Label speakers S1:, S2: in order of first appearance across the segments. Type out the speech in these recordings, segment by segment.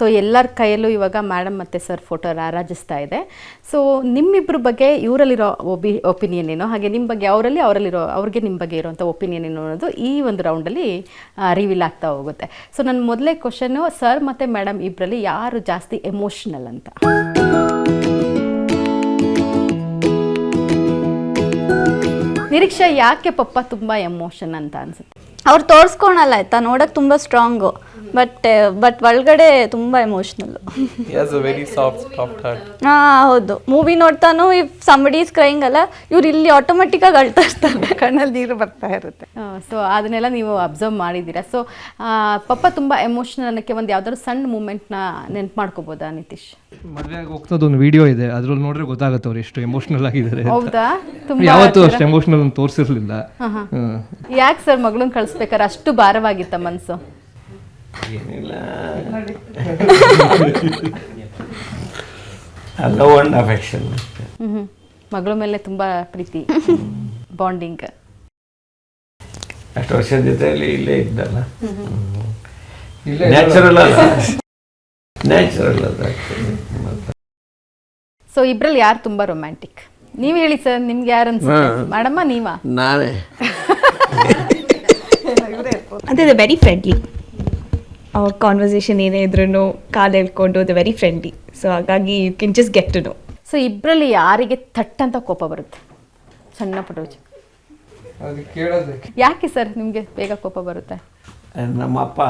S1: So ಎಲ್ಲರ ಕೈಯಲ್ಲೂ ಇವಾಗ madam ಮತ್ತು ಸರ್ ಫೋಟೋ ರಾರಾಜಿಸ್ತಾ ಇದೆ. ಸೊ ನಿಮ್ಮಿಬ್ಬರ ಬಗ್ಗೆ ಇವರಲ್ಲಿರೋ ಒಪಿನಿಯನ್ ಏನೋ, ಹಾಗೆ ನಿಮ್ಮ ಬಗ್ಗೆ ಅವ್ರಿಗೆ ನಿಮ್ಮ ಬಗ್ಗೆ ಇರೋಂಥ ಒಪಿನಿಯನ್ ಏನು ಅನ್ನೋದು ಈ ಒಂದು ರೌಂಡಲ್ಲಿ ರಿವೀಲ್ ಆಗ್ತಾ ಹೋಗುತ್ತೆ. ಸೊ ನನ್ನ ಮೊದಲೇ ಕ್ವಶನ್ನು, ಸರ್ ಮತ್ತು ಮೇಡಮ್ ಇಬ್ಬರಲ್ಲಿ ಯಾರು ಜಾಸ್ತಿ ಎಮೋಷ್ನಲ್ ಅಂತ? ನಿರೀಕ್ಷಾ, ಯಾಕೆ ಪಪ್ಪ ತುಂಬ ಎಮೋಷನ್ ಅಂತ ಅನ್ಸುತ್ತೆ?
S2: ಅವ್ರು ತೋರಿಸ್ಕೊಳಲ್ಲ ಆಯ್ತಾ, ನೋಡೋಕೆ ತುಂಬ ಸ್ಟ್ರಾಂಗು, ಬಟ್ ಒಳಗಡೆ ತುಂಬ ಎಮೋಷ್ನಲ್ಲು. ಹೌದು, ಮೂವಿ ನೋಡ್ತಾನು ಇಫ್ ಸಂಬಡಿ ಇಸ್ ಕ್ರೈಯಿಂಗ್ ಅಲ್ಲ, ಇವ್ರು ಇಲ್ಲಿ ಆಟೋಮೆಟಿಕ್ಕಾಗಿ ಅಳ್ತಾ ಇರ್ತಾರೆ, ಕಣ್ಣಲ್ಲಿ ನೀರು ಬರ್ತಾ ಇರುತ್ತೆ.
S1: ಸೊ ಅದನ್ನೆಲ್ಲ ನೀವು ಅಬ್ಸರ್ವ್ ಮಾಡಿದ್ದೀರಾ. ಸೊ ಪಪ್ಪ ತುಂಬ ಎಮೋಷ್ನಲ್ ಅನ್ನೋಕ್ಕೆ ಒಂದು ಯಾವ್ದಾದ್ರು ಸಣ್ಣ ಮೂಮೆಂಟ್ನ ನೆನ್ಪು ಮಾಡ್ಕೋಬೋದಾ ನಿತೀಶ್?
S3: ಮದುವೆಯಾಗಿ ಹೋಗ್ತದ ಒಂದು ವಿಡಿಯೋ ಇದೆ, ಅದ್ರಲ್ಲಿ ನೋಡ್ರೆ ಗೊತ್ತಾಗುತ್ತೆ ಅವ್ರು ಎಷ್ಟು ಎಮೋಷನಲ್ ಆಗಿದ್ದಾರೆ.
S1: ಹೌದಾ?
S3: ಯಾವತ್ತೂ ಅಷ್ಟು ಎಮೋಷನಲ್ ಅಂತ ತೋರಿಸಿರ್ಲಿಲ್ಲ.
S1: ಯಾಕೆ ಸರ್ ಮಗಳನ್ನ ಕಳಿಸ್ಬೇಕಾದ್ರೆ ಅಷ್ಟು ಭಾರವಾಗಿತ್ತ ಮನಸ್ಸು?
S4: ಏನಿಲ್ಲ, ಲವ್ ಅಂಡ್ ಅಫೆಕ್ಷನ್.
S1: ಮಗಳ ಮೇಲೆ ತುಂಬ ಪ್ರೀತಿ, ಬಾಂಡಿಂಗ್.
S4: ಅಷ್ಟು ವರ್ಷದ ಜೊತೆಯಲ್ಲಿ ಇಲ್ಲೇ ಇದ್ದಲ್ಲ, ನ್ಯಾಚುರಲ್ ಅದ.
S1: ಸೊ ಇಬ್ರಲ್ಲಿ ಯಾರು ತುಂಬ ರೊಮ್ಯಾಂಟಿಕ್? ನೀವು ಹೇಳಿ ಸರ್, ನಿಮ್ಗೆ ಯಾರು ಅನ್ಸುತ್ತೆ? ಮೇಡಮ್ಮ, ನೀವಾ?
S4: ನಾನೇ.
S5: ಅದೇ ವೆರಿ ಫ್ರೆಂಡ್ಲಿ. ಅವ್ರ ಕಾನ್ವರ್ಸೇಷನ್ ಏನೇ ಇದ್ರೂ ಕಾಲು ಹೇಳ್ಕೊಂಡು ದ ವೆರಿ ಫ್ರೆಂಡ್ಲಿ. ಸೊ ಹಾಗಾಗಿ you can just get to know.
S1: So ಇಬ್ಬರಲ್ಲಿ ಯಾರಿಗೆ ಥಟ್ ಅಂತ ಕೋಪ ಬರುತ್ತೆ? ಸಣ್ಣ ಪುಟ್ಟ ವಿಚಾರ. ಯಾಕೆ ಸರ್ ನಿಮಗೆ ಬೇಗ ಕೋಪ ಬರುತ್ತೆ?
S4: ನಮ್ಮಪ್ಪ.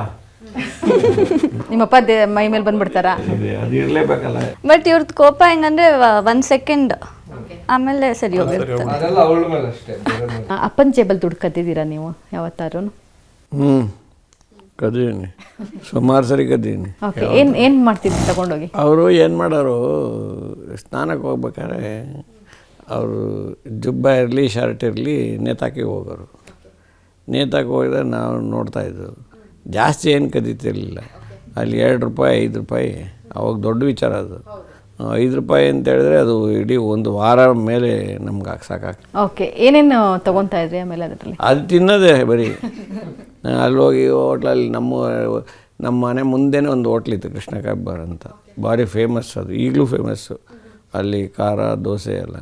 S1: ನಿಮ್ಮಪ್ಪ ಮೈ ಮೇಲೆ ಬಂದ್ಬಿಡ್ತಾರಾ?
S4: ಅದು ಇರಲೇಬೇಕಲ್ಲ.
S2: ಬಟ್ ಇವ್ರದ್ದು ಕೋಪ ಹೆಂಗಂದ್ರೆ 1 ಸೆಕೆಂಡ್, ಆಮೇಲೆ ಸರಿ ಹೋಗಿರುತ್ತೆ.
S1: ಅಪ್ಪನ ಜೇಬಲ್ ದುಡ್ಡು ಕದ್ದಿದ್ದೀರಾ ನೀವು ಯಾವತ್ತಾರು?
S4: ಕದೀನಿ, ಸುಮಾರು ಸರಿ ಕದೀನಿ.
S1: ಓಕೆ, ಏನು ಮಾಡ್ತಿದ್ರಿ ತಗೊಂಡೋಗಿ?
S4: ಅವರು ಏನು ಮಾಡೋರು, ಸ್ನಾನಕ್ಕೆ ಹೋಗ್ಬೇಕಾದ್ರೆ ಅವರು ಜುಬ್ಬ ಇರಲಿ ಶರ್ಟ್ ಇರಲಿ ನೇತಾಕಿ ಹೋಗೋರು. ನೇತಾಕಿ ಹೋಗಿದ್ರೆ ನಾವು ನೋಡ್ತಾಯಿದ್ದು. ಜಾಸ್ತಿ ಏನು ಕದೀತಿರ್ಲಿಲ್ಲ. ಅಲ್ಲಿ 2 ರೂಪಾಯಿ 5 ರೂಪಾಯಿ ಅವಾಗ ದೊಡ್ಡ ವಿಚಾರ ಅದು. 5 ರೂಪಾಯಿ ಅಂತ ಹೇಳಿದ್ರೆ ಅದು ಇಡೀ ಒಂದು ವಾರ ಮೇಲೆ ನಮ್ಗೆ ಸಾಕಾಗ್ತದೆ.
S1: ಓಕೆ, ಏನೇನು ತೊಗೊತಾ ಇದ್ರಿ ಆಮೇಲೆ ಅದರಲ್ಲಿ?
S4: ಅದು ತಿನ್ನೋದೇ ಬರೀ. ಅಲ್ಲಿ ಹೋಗಿ ಹೋಟ್ಲಲ್ಲಿ ನಮ್ಮ ಮನೆ ಮುಂದೆನೇ ಒಂದು ಹೋಟ್ಲಿತ್ತು, ಕೃಷ್ಣ ಕಬ್ಬಾರ್ ಅಂತ, ಭಾರಿ ಫೇಮಸ್. ಅದು ಈಗಲೂ ಫೇಮಸ್ಸು ಅಲ್ಲಿ, ಖಾರ ದೋಸೆ ಎಲ್ಲ.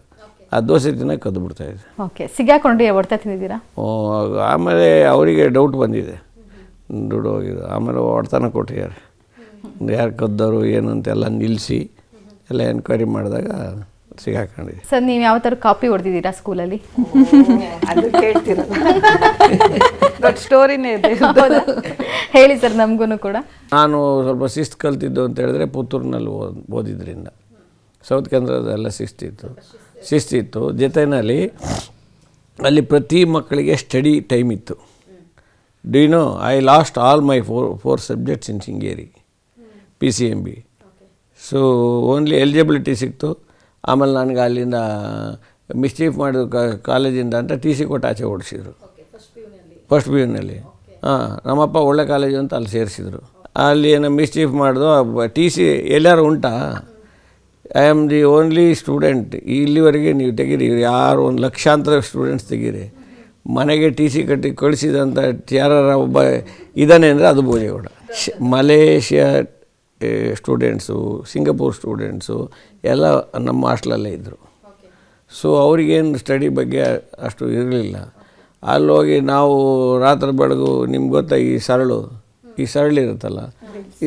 S4: ಆ ದೋಸೆ ತಿನ್ನೋಕೆ ಕದ್ದು ಬಿಡ್ತಾಯಿದ್ದೆ.
S1: ಓಕೆ, ಸಿಗಾಕೊಂಡು ಹೊಡ್ತಾ ತಿಂದಿದ್ದೀರಾ?
S4: ಆಮೇಲೆ ಅವರಿಗೆ ಡೌಟ್ ಬಂದಿದೆ, ದುಡ್ಡು ಹೋಗಿದ್ದು. ಆಮೇಲೆ ಹೊಡ್ತಾನ ಕೊಟ್ಟಿದ್ದಾರೆ, ಯಾರು ಕದ್ದವರು ಏನು ಅಂತೆಲ್ಲ ನಿಲ್ಲಿಸಿ ಎಲ್ಲ ಎನ್ಕ್ವೈರಿ ಮಾಡಿದಾಗ ಸಿಗಾಕೊಂಡಿದೆ.
S1: ಸರ್, ನೀವು ಯಾವ ಥರ ಕಾಪಿ ಹೊಡೆದಿದ್ದೀರಾ ಸ್ಕೂಲಲ್ಲಿ?
S5: ಅದು ಕೇಳ್ತಿರಲ್ಲ, ದೊಡ್ಡ ಸ್ಟೋರಿನೇ ಇದೆ.
S1: ಹೇಳಿ ಸರ್, ನಮಗೂ ಕೂಡ.
S4: ನಾನು ಸ್ವಲ್ಪ ಶಿಸ್ತು ಕಲ್ತಿದ್ದು ಅಂತ ಹೇಳಿದ್ರೆ ಪುತ್ತೂರಿನಲ್ಲಿ ಓದಿದ್ರಿಂದ ಸೌತ್ ಕೇಂದ್ರದೆಲ್ಲ ಶಿಸ್ತಿತ್ತು. ಜೊತೆಯಲ್ಲಿ ಅಲ್ಲಿ ಪ್ರತಿ ಮಕ್ಕಳಿಗೆ ಸ್ಟಡಿ ಟೈಮ್ ಇತ್ತು. Do you know, I lost all my four subjects in Sringeri PCMB. So only eligibility ಸಿಕ್ತು. ಆಮೇಲೆ ನನಗೆ ಅಲ್ಲಿಂದ ಮಿಸ್ಚೀಫ್ ಮಾಡಿದ್ರು ಕಾಲೇಜಿಂದ ಅಂತ TC ಕೊಟ್ಟು ಆಚೆ ಓಡಿಸಿದ್ರು, ಫಸ್ಟ್ PUನಲ್ಲಿ. ನಮ್ಮಪ್ಪ ಒಳ್ಳೆ ಕಾಲೇಜು ಅಂತ ಅಲ್ಲಿ ಸೇರಿಸಿದ್ರು. ಅಲ್ಲಿ ಏನೋ ಮಿಸ್ಚೀಫ್ ಮಾಡಿದ್ರು. TC ಎಲ್ಲರೂ ಉಂಟಾ? I am the only student. ಇಲ್ಲಿವರೆಗೆ ನೀವು ತೆಗೀರಿ, ಯಾರು 1 ಲಕ್ಷಾಂತರ ಸ್ಟೂಡೆಂಟ್ಸ್ ತೆಗೀರಿ, ಮನೆಗೆ TC ಕಟ್ಟಿ ಕಳಿಸಿದಂಥ ಯಾರ ಒಬ್ಬ ಇದ್ದಾನೆ ಅಂದರೆ ಅದು Bhojegowda. Malaysia students, Singapore students ಎಲ್ಲ ನಮ್ಮ ಹಾಸ್ಟೆಲಲ್ಲೇ ಇದ್ದರು. ಸೊ ಅವ್ರಿಗೇನು ಸ್ಟಡಿ ಬಗ್ಗೆ ಅಷ್ಟು ಇರಲಿಲ್ಲ. ಅಲ್ಲೋಗಿ ನಾವು ರಾತ್ರಿ ಬೆಳಗು, ನಿಮ್ಗೆ ಗೊತ್ತಾ ಈ ಸರಳಿರುತ್ತಲ್ಲ,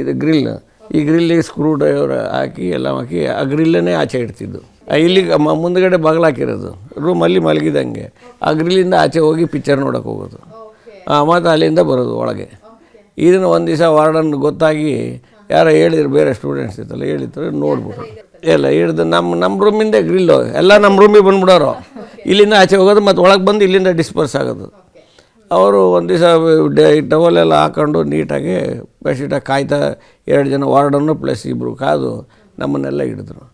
S4: ಇದು ಗ್ರಿಲ್, ಈ ಗ್ರಿಲ್ಲಿಗೆ ಸ್ಕ್ರೂ ಡ್ರೈವರ್ ಹಾಕಿ ಎಲ್ಲ ಹಾಕಿ ಆ ಗ್ರಿಲ್ಲನ್ನೇ ಆಚೆ ಇಡ್ತಿದ್ದು. ಇಲ್ಲಿಗೆ ಮುಂದುಗಡೆ ಬಾಗಿಲು ಹಾಕಿರೋದು, ರೂಮಲ್ಲಿ ಮಲಗಿದಂಗೆ ಆ ಗ್ರಿಲ್ಲಿಂದ ಆಚೆ ಹೋಗಿ ಪಿಕ್ಚರ್ ನೋಡೋಕೆ ಹೋಗೋದು. ಮತ್ತು ಅಲ್ಲಿಂದ ಬರೋದು ಒಳಗೆ. ಇದನ್ನು ಒಂದು ದಿವಸ ವಾರ್ಡನ್ ಗೊತ್ತಾಗಿ ಯಾರೋ ಹೇಳಿದ್ರು, ಬೇರೆ ಸ್ಟೂಡೆಂಟ್ಸ್ ಇತ್ತಲ್ಲ ಹೇಳಿದ್ರು, ನೋಡ್ಬಿಟ್ರು ಎಲ್ಲ ಹಿಡ್ದು ನಮ್ಮ ರೂಮಿಂದ ಗ್ರಿಲ್ಲು ಎಲ್ಲ ನಮ್ಮ ರೂಮಿಗೆ ಬಂದುಬಿಡೋರು. ಇಲ್ಲಿಂದ ಆಚೆ ಹೋಗೋದು, ಮತ್ತು ಒಳಗೆ ಬಂದು ಇಲ್ಲಿಂದ ಡಿಸ್ಪರ್ಸ್ ಆಗೋದು. ಅವರು ಒಂದು ದಿವಸ ಟವಲೆಲ್ಲ ಹಾಕ್ಕೊಂಡು ನೀಟಾಗಿ ಬೆಡ್ಶೀಟಾಗಿ ಕಾಯ್ತಾ 2 ಜನ ವಾರ್ಡನ್ನು ಪ್ಲಸ್ 2 ಕಾದು ನಮ್ಮನ್ನೆಲ್ಲ ಹಿಡಿದ್ರು.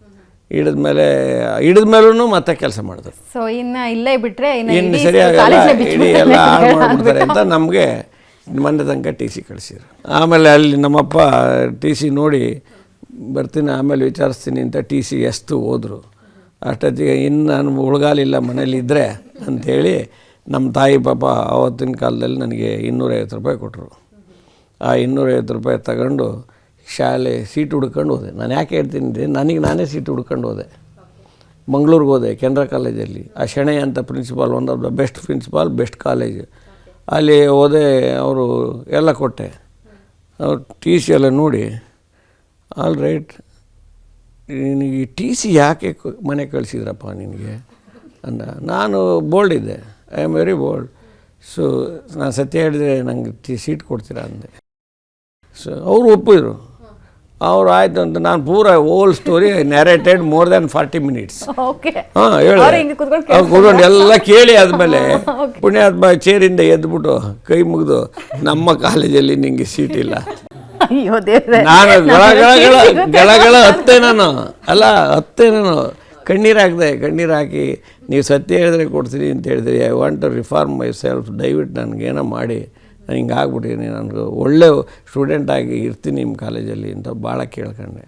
S4: ಹಿಡಿದ ಮೇಲೂ ಮತ್ತೆ ಕೆಲಸ ಮಾಡಿದ್ರು.
S1: ಸೊ ಇನ್ನು ಇಲ್ಲೇ ಬಿಟ್ಟರೆ
S4: ಇನ್ನು ಸರಿಯಾಗಲ್ಲ, ಇಡೀ ಎಲ್ಲ ಹಾಳು ಮಾಡಿಬಿಡ್ತಾರೆ ಅಂತ ನಮಗೆ ಮೊನ್ನೆ ತನಕ TC ಕಳಿಸಿದ್ರು. ಆಮೇಲೆ ಅಲ್ಲಿ ನಮ್ಮಪ್ಪ TC ನೋಡಿ ಬರ್ತೀನಿ, ಆಮೇಲೆ ವಿಚಾರಿಸ್ತೀನಿ ಅಂತ TC ಎಷ್ಟು ಹೋದರು. ಅಷ್ಟೊತ್ತಿಗೆ ಇನ್ನು ನಾನು ಉಳ್ಗಾಲಿಲ್ಲ ಮನೇಲಿದ್ದರೆ ಅಂಥೇಳಿ ನಮ್ಮ ತಾಯಿ ಪಾಪ ಆವತ್ತಿನ ಕಾಲದಲ್ಲಿ ನನಗೆ 250 ರೂಪಾಯಿ ಕೊಟ್ಟರು. ಆ 250 ರೂಪಾಯಿ ತಗೊಂಡು ಶಾಲೆ ಸೀಟ್ ಹುಡ್ಕೊಂಡು ಹೋದೆ. ನಾನು ಯಾಕೆ ಹೇಳ್ತೀನಿ ಅಂದರೆ ನನಗೆ ನಾನೇ ಸೀಟ್ ಹುಡ್ಕೊಂಡು ಹೋದೆ. ಮಂಗಳೂರಿಗೆ ಹೋದೆ ಕೆನರಾ ಕಾಲೇಜಲ್ಲಿ. ಆ ಶೆಣೈ ಅಂತ principal, one of the best principal, best college. ಅಲ್ಲಿ ಹೋದೆ, ಅವರು ಎಲ್ಲ ಕೊಟ್ಟೆ. ಅವ್ರು ಟಿ ಸಿ ಎಲ್ಲ ನೋಡಿ, ಆಲ್ ರೈಟ್, ನಿನಗೆ ಟಿ ಸಿ ಯಾಕೆ ಮನೆ ಕಳಿಸಿದ್ರಪ್ಪ ನಿನಗೆ ಅಂದ. ನಾನು ಬೋಲ್ಡ್ ಇದ್ದೆ, I am very bold. So ನಾನು ಸತ್ಯ ಹೇಳಿದ್ರೆ ನಂಗೆ ಸೀಟ್ ಕೊಡ್ತೀರಾ ಅಂದೆ. ಸೊ ಅವರು ಒಪ್ಪಿದ್ರು. ಅವ್ರು ಆಯಿತು ಅಂತ ನಾನು ಪೂರ whole story narrated more than 40 minutes.
S2: Okay
S4: ಹಾಂ ಹೇಳಿ ಕೂತ್ಕೊಂಡು ಎಲ್ಲ ಕೇಳಿ ಆದಮೇಲೆ ಪುಣ್ಯಾತ್ಮ ಚೇರಿಂದ ಎದ್ಬಿಟ್ಟು ಕೈ ಮುಗಿದು, ನಮ್ಮ ಕಾಲೇಜಲ್ಲಿ ನಿಂಗೆ ಸೀಟ್ ಇಲ್ಲ.
S1: ಅಯ್ಯೋ ದೇವ್ರೆ,
S4: ನಾನು ಗಳ ಹತ್ತೆ ನಾನು ಕಣ್ಣೀರು ಹಾಕಿ, ನೀವು ಸತ್ಯ ಹೇಳಿದ್ರೆ ಕೊಡ್ತೀನಿ ಅಂತ ಹೇಳಿದ್ರಿ. I want to reform myself, ದಯವಿಟ್ಟು ನನಗೇನೋ ಮಾಡಿ, ನಾನು ಹಿಂಗೆ ಆಗ್ಬಿಟ್ಟಿದ್ದೀನಿ, ನನಗೆ ಒಳ್ಳೆ ಸ್ಟೂಡೆಂಟಾಗಿ ಇರ್ತೀನಿ ನಿಮ್ಮ ಕಾಲೇಜಲ್ಲಿ ಅಂತ ಭಾಳ ಕೇಳ್ಕೊಂಡೆ.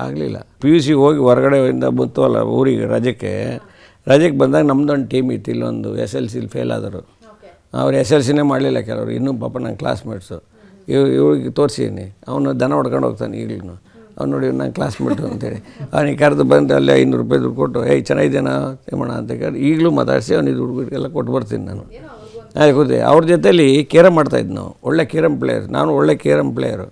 S4: ಆಗಲಿಲ್ಲ. PUC ಹೋಗಿ ಹೊರಗಡೆಯಿಂದ ಬಂತವಲ್ಲ ಊರಿಗೆ ರಜಕ್ಕೆ ಬಂದಾಗ ನಮ್ಮದೊಂದು ಟೀಮ್ ಇತ್ತು. ಇಲ್ಲೊಂದು SLC ಫೇಲ್ ಆದರು. ಅವ್ರು SLCನೇ ಮಾಡಲಿಲ್ಲ ಕೆಲವರು, ಇನ್ನೂ ಪಾಪ ನನ್ನ ಕ್ಲಾಸ್ಮೇಟ್ಸು. ಇವ್ರಿಗೆ ತೋರಿಸಿದ್ದೀನಿ, ಅವನು ದನ ಹೊಡ್ಕೊಂಡು ಹೋಗ್ತಾನೆ ಈಗಲೂ. ಅವ್ನು ನೋಡಿ ನನ್ನ ಕ್ಲಾಸ್ಮೇಟು ಅಂತೇಳಿ ಅವನಿಗೆ ಕರೆದು ಬಂದು ಅಲ್ಲೇ 500 ರೂಪಾಯಿ ದುಡ್ಡು ಕೊಟ್ಟು, ಚೆನ್ನಾಗಿದ್ದೇನಾ ತಿಮ್ಮಣ್ಣ ಅಂತ ಕೇಳಿ ಈಗಲೂ ಮಾತಾಡಿಸಿ ಅವನಿಗೆ ದುಡ್ಡುಗೆಲ್ಲ ಕೊಟ್ಟು ಬರ್ತೀನಿ ನಾನು. ಗೊತ್ತೇ, ಅವ್ರ ಜೊತೆಲಿ ಕೇರಮ್ ಮಾಡ್ತಾಯಿದ್ದು ನಾವು. ಒಳ್ಳೆ ಕೇರಮ್ ಪ್ಲೇಯರ್, ನಾನು ಒಳ್ಳೆ ಕೇರಮ್ ಪ್ಲೇಯರು.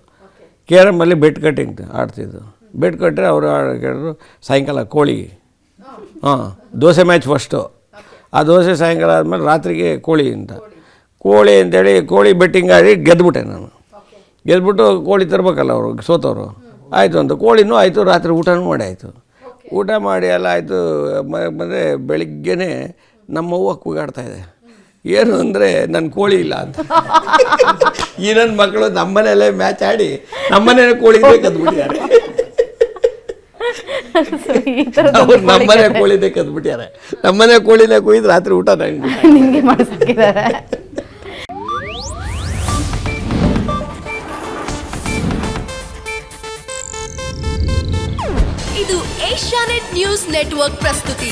S4: ಕೇರಮಲ್ಲಿ ಬೆಟ್ ಕಟ್ಟಿಂಗ್ ಆಡ್ತಿದ್ದು. ಬೆಟ್ ಕಟ್ಟರೆ ಅವರು ಕೇಳಿದ್ರು ಸಾಯಂಕಾಲ ಕೋಳಿ, ದೋಸೆ ಮ್ಯಾಚ್ ಫಸ್ಟು. ಆ ದೋಸೆ ಸಾಯಂಕಾಲ ಆದಮೇಲೆ ರಾತ್ರಿಗೆ ಕೋಳಿ ಅಂತೇಳಿ ಕೋಳಿ ಬೆಟ್ಟಿಂಗ್ ಆಡಿ ಗೆದ್ದುಬಿಟ್ಟೆ ನಾನು. ಗೆದ್ಬಿಟ್ಟು ಕೋಳಿ ತರಬೇಕಲ್ಲ ಅವರು ಸೋತವರು. ಆಯಿತು ಅಂತ ಕೋಳಿನೂ ಆಯಿತು, ರಾತ್ರಿ ಊಟನೂ ಮಾಡಿ ಆಯಿತು. ಊಟ ಮಾಡಿ ಎಲ್ಲ ಆಯಿತು. ಬಂದರೆ ಬೆಳಿಗ್ಗೆನೇ ನಮ್ಮವ್ವ ಕೂಗಾಡ್ತಾಯಿದೆ, ಏನು ಅಂದರೆ ನನ್ನ ಕೋಳಿ ಇಲ್ಲ ಅಂತ. ಈ ನನ್ನ ಮಕ್ಕಳು ನಮ್ಮನೆಯಲ್ಲೇ ಮ್ಯಾಚ್ ಆಡಿ ನಮ್ಮನೇ ಕೋಳಿದೇ ಕದ್ಬಿಟ್ಟಿದ್ದಾರೆ. ಅವ್ರು ನಮ್ಮನೆ ಕೋಳಿದೇ ಕದ್ಬಿಟ್ಟಿದ್ದಾರೆ. ನಮ್ಮನೆ ಕೋಳಿನೇ ಕೊಯ್ದು ರಾತ್ರಿ ಊಟ
S1: ನಿಮಗೆ ಮಾಡಿಸ್ತಿದ್ದಾರೆ.
S6: ಇದು ಏಷ್ಯಾನೆಟ್ ನ್ಯೂಸ್ ನೆಟ್ವರ್ಕ್ ಪ್ರಸ್ತುತಿ.